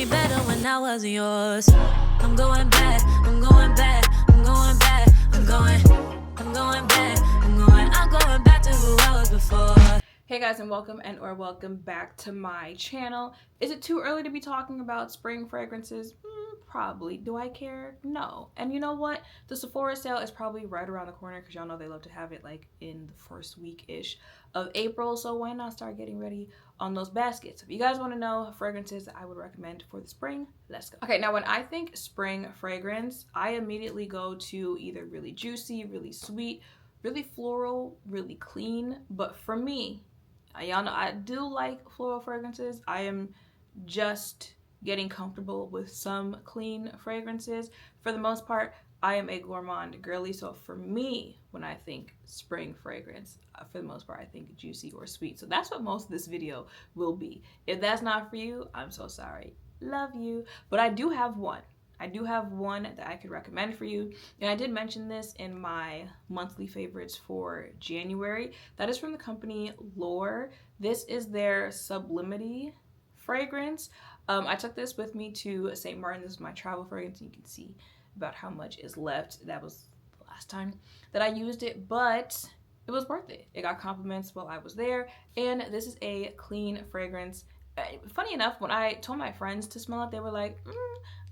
me better when I wasn't yours. I'm going back, I'm going back, I'm going back, I'm going back to who I was before. Hey guys, and welcome back to my channel. Is it too early to be talking about spring fragrances? Probably. Do I care? No. And you know what? The Sephora sale is probably right around the corner because y'all know they love to have it like in the first week-ish of April. So why not start getting ready on those baskets? If you guys want to know fragrances that I would recommend for the spring, let's go. Okay, now when I think spring fragrance, I immediately go to either really juicy, really sweet, really floral, really clean. But for me, y'all know I do like floral fragrances. I am just getting comfortable with some clean fragrances. For the most part, I am a gourmand girly, so for me, when I think spring fragrance, for the most part, I think juicy or sweet. So that's what most of this video will be. If that's not for you, I'm so sorry. Love you. But I do have one. I do have one that I could recommend for you. And I did mention this in my monthly favorites for January. That is from the company Libre. This is their Sublimity fragrance. I took this with me to St. Martin. This is my travel fragrance. You can see about how much is left. That was the last time that I used it, but it was worth it. It got compliments while I was there, and this is a clean fragrance. Funny enough, when I told my friends to smell it, they were like,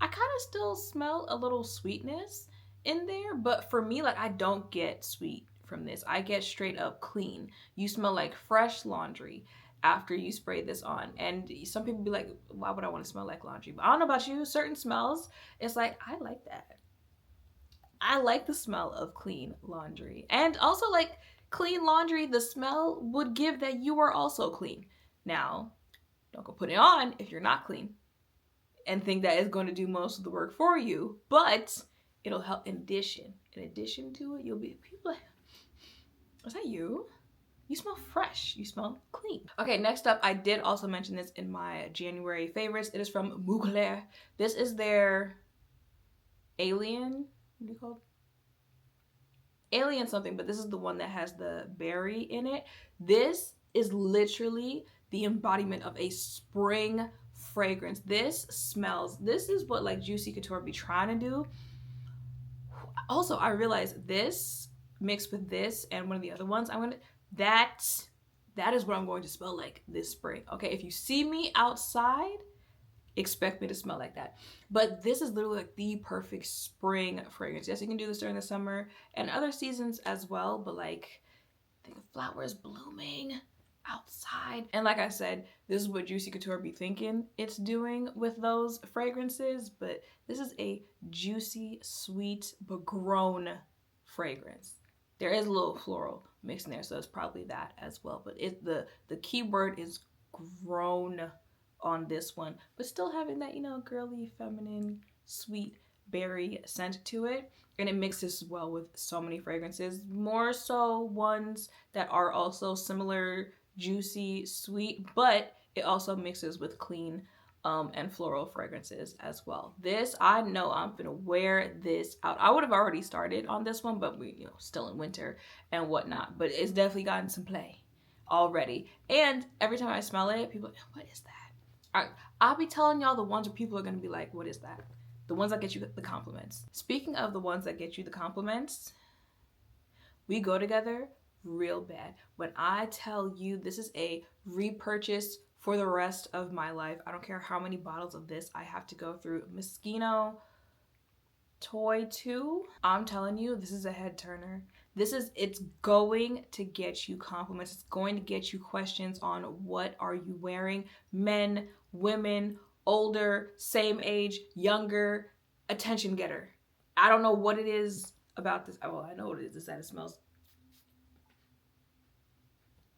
I kind of still smell a little sweetness in there, but for me, like, I don't get sweet from this. I get straight up clean. You smell like fresh laundry after you spray this on. And some people be like, why would I want to smell like laundry? But I don't know about you, certain smells, it's like, I like that. I like the smell of clean laundry. And also, like, clean laundry, the smell would give that you are also clean. Now, don't go put it on if you're not clean and think that it's going to do most of the work for you, but it'll help in addition to it. You'll be, people like, is that you? You smell fresh. You smell clean. Okay, next up, I did also mention this in my January favorites. It is from Mugler. This is their Alien, what do you call it? Alien something, but this is the one that has the berry in it. This is literally the embodiment of a spring fragrance. This is what like Juicy Couture be trying to do. Also, I realized this mixed with this and one of the other ones, that is what I'm going to smell like this spring. Okay, if you see me outside, expect me to smell like that. But this is literally like the perfect spring fragrance. Yes, you can do this during the summer and other seasons as well, but like, think of flowers blooming outside. And like I said, this is what Juicy Couture be thinking it's doing with those fragrances, but this is a juicy, sweet, but grown fragrance. There is a little floral mixed in there, so it's probably that as well. But the key word is grown on this one, but still having that, you know, girly, feminine, sweet berry scent to it. And it mixes well with so many fragrances, more so ones that are also similar, juicy, sweet, but it also mixes with clean and floral fragrances as well. This, I know I'm gonna wear this out. I would have already started on this one, but we, you know, still in winter and whatnot, but it's definitely gotten some play already. And every time I smell it, people are like, what is that? I'll be telling y'all the ones where people are gonna be like, what is that? The ones that get you the compliments. Speaking of the ones that get you the compliments, we go together real bad. When I tell you this is a repurchase for the rest of my life, I don't care how many bottles of this I have to go through. Moschino Toy 2, I'm telling you, this is a head turner. It's going to get you compliments. It's going to get you questions on what are you wearing. Men, women, older, same age, younger, attention getter. I don't know what it is about this. Well, I know what it is that it smells.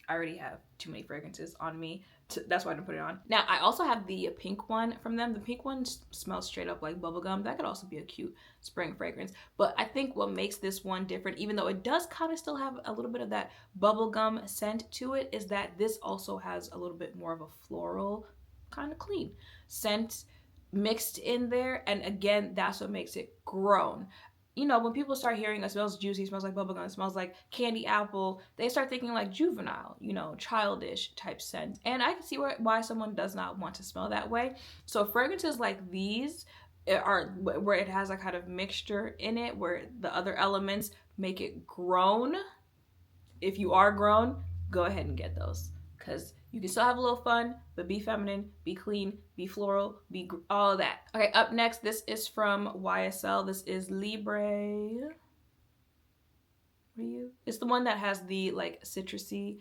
I already have too many fragrances on me. That's why I didn't put it on. Now, I also have the pink one from them. The pink one smells straight up like bubblegum. That could also be a cute spring fragrance. But I think what makes this one different, even though it does kind of still have a little bit of that bubblegum scent to it, is that this also has a little bit more of a floral, kind of clean scent mixed in there. And again, that's what makes it grown. you know, when people start hearing it smells juicy, smells like bubblegum, smells like candy apple, they start thinking like juvenile, you know, childish type scent. And I can see why someone does not want to smell that way. So fragrances like these are where it has a kind of mixture in it, where the other elements make it grown. If you are grown, go ahead and get those, because you can still have a little fun, but be feminine, be clean, be floral, be all of that. Okay, up next, this is from YSL. This is Libre. What are you? It's the one that has the like citrusy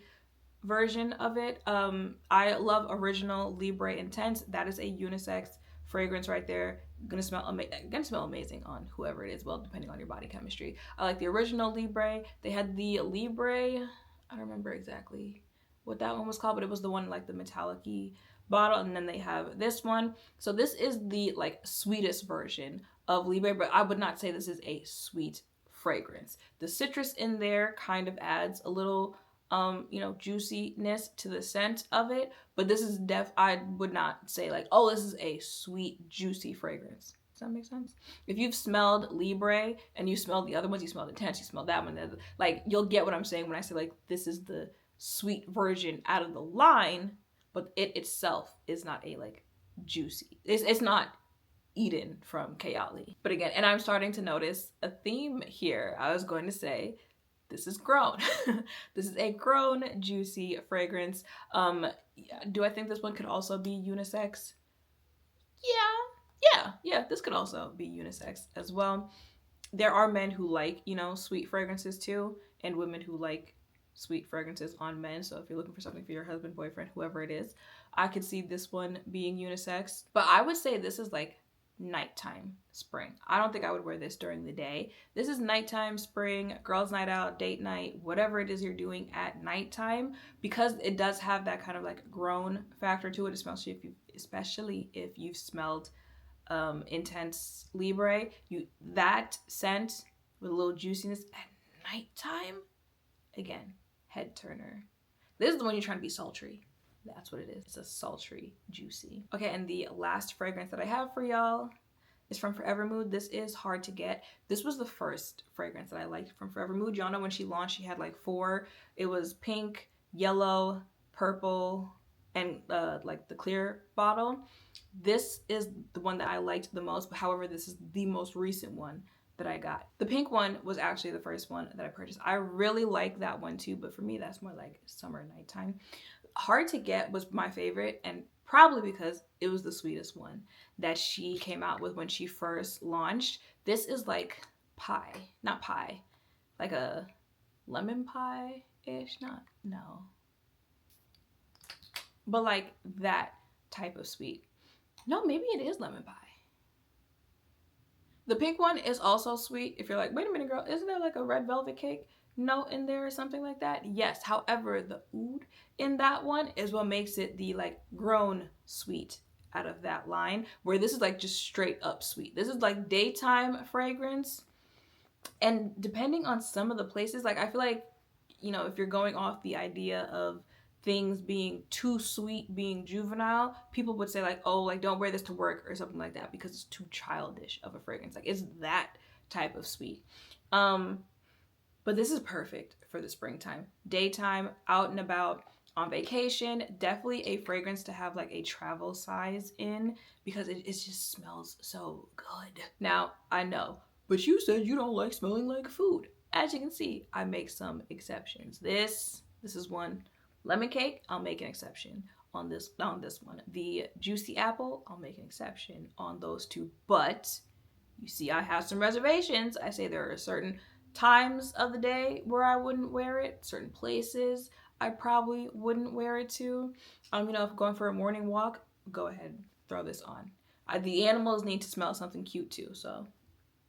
version of it. I love Original Libre Intense. That is a unisex fragrance right there. Gonna smell amazing on whoever it is, well, depending on your body chemistry. I like the Original Libre. They had the Libre, I don't remember exactly what that one was called, but it was the one like the metallic-y bottle. And then they have this one. So this is the like sweetest version of Libre, but I would not say this is a sweet fragrance. The citrus in there kind of adds a little you know, juiciness to the scent of it, but this is I would not say like, oh, this is a sweet, juicy fragrance. Does that make sense? If you've smelled Libre and you smelled the other ones, you smelled Intense, you smelled that one, like, you'll get what I'm saying when I say like, this is the sweet version out of the line, but it itself is not a like juicy. It's not Eden from Kayali. But again, and I'm starting to notice a theme here. I was going to say, this is grown. This is a grown, juicy fragrance. Do I think this one could also be unisex? Yeah, this could also be unisex as well. There are men who like, you know, sweet fragrances too, and women who like sweet fragrances on men. So if you're looking for something for your husband, boyfriend, whoever it is, I could see this one being unisex. But I would say this is like nighttime spring. I don't think I would wear this during the day. This is nighttime spring, girls' night out, date night, whatever it is you're doing at nighttime, because it does have that kind of like grown factor to it, especially if you've smelled Intense Libre. That scent with a little juiciness at nighttime, again, head turner. This is the one you're trying to be sultry. That's what it is. It's a sultry, juicy. Okay, and the last fragrance that I have for y'all is from Forever Mood. This is hard to get. This was the first fragrance that I liked from Forever Mood. Y'all know when she launched, she had like 4. It was pink, yellow, purple, and like the clear bottle. This is the one that I liked the most, but however, this is the most recent one that I got. The pink one was actually the first one that I purchased. I really like that one too, but for me, that's more like summer nighttime. Hard to Get was my favorite, and probably because it was the sweetest one that she came out with when she first launched. This is like pie, not pie, like a lemon pie-ish, no. But like that type of sweet. No, maybe it is lemon pie. The pink one is also sweet. If you're like, wait a minute, girl, isn't there like a red velvet cake note in there or something like that? Yes. However, the oud in that one is what makes it the like grown sweet out of that line, where this is like just straight up sweet. This is like daytime fragrance. And depending on some of the places, like I feel like, you know, if you're going off the idea of things being too sweet, being juvenile, people would say like, oh, like don't wear this to work or something like that because it's too childish of a fragrance. Like it's that type of sweet. But this is perfect for the springtime. Daytime, out and about, on vacation. Definitely a fragrance to have like a travel size in, because it just smells so good. Now, I know, but you said you don't like smelling like food. As you can see, I make some exceptions. This is one. Lemon cake, I'll make an exception on this one. The juicy apple, I'll make an exception on those two. But you see, I have some reservations. I say there are certain times of the day where I wouldn't wear it, certain places I probably wouldn't wear it to. You know, if going for a morning walk, go ahead, throw this on. The animals need to smell something cute too, so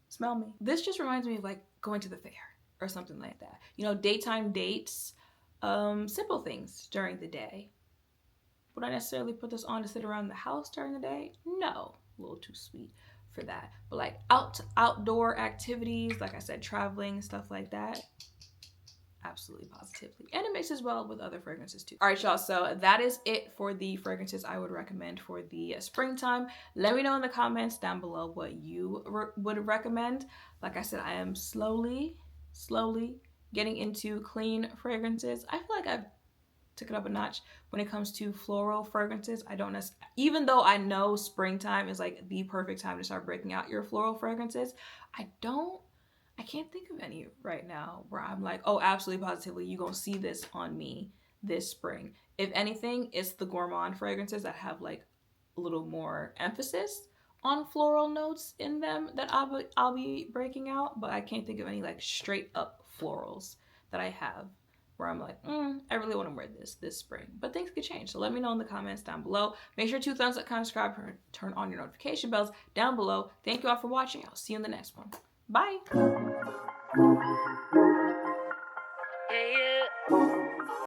smell me. This just reminds me of like going to the fair or something like that. You know, daytime dates, simple things during the day. Would I necessarily put this on to sit around the house during the day? No, a little too sweet for that. But like outdoor activities, like I said, traveling, stuff like that, absolutely positively. And it mixes well with other fragrances too. All right, y'all, so that is it for the fragrances I would recommend for the springtime. Let me know in the comments down below what you would recommend. Like I said, I am slowly getting into clean fragrances. I feel like I've took it up a notch when it comes to floral fragrances. I don't necessarily, even though I know springtime is like the perfect time to start breaking out your floral fragrances, I can't think of any right now where I'm like, oh, absolutely positively, you're gonna see this on me this spring. If anything, it's the gourmand fragrances that have like a little more emphasis on floral notes in them that I'll be breaking out, but I can't think of any like straight up florals that I have where I'm like, I really want to wear this spring. But things could change. So let me know in the comments down below. Make sure to thumbs up, comment, subscribe, turn on your notification bells down below. Thank you all for watching. I'll see you in the next one. Bye.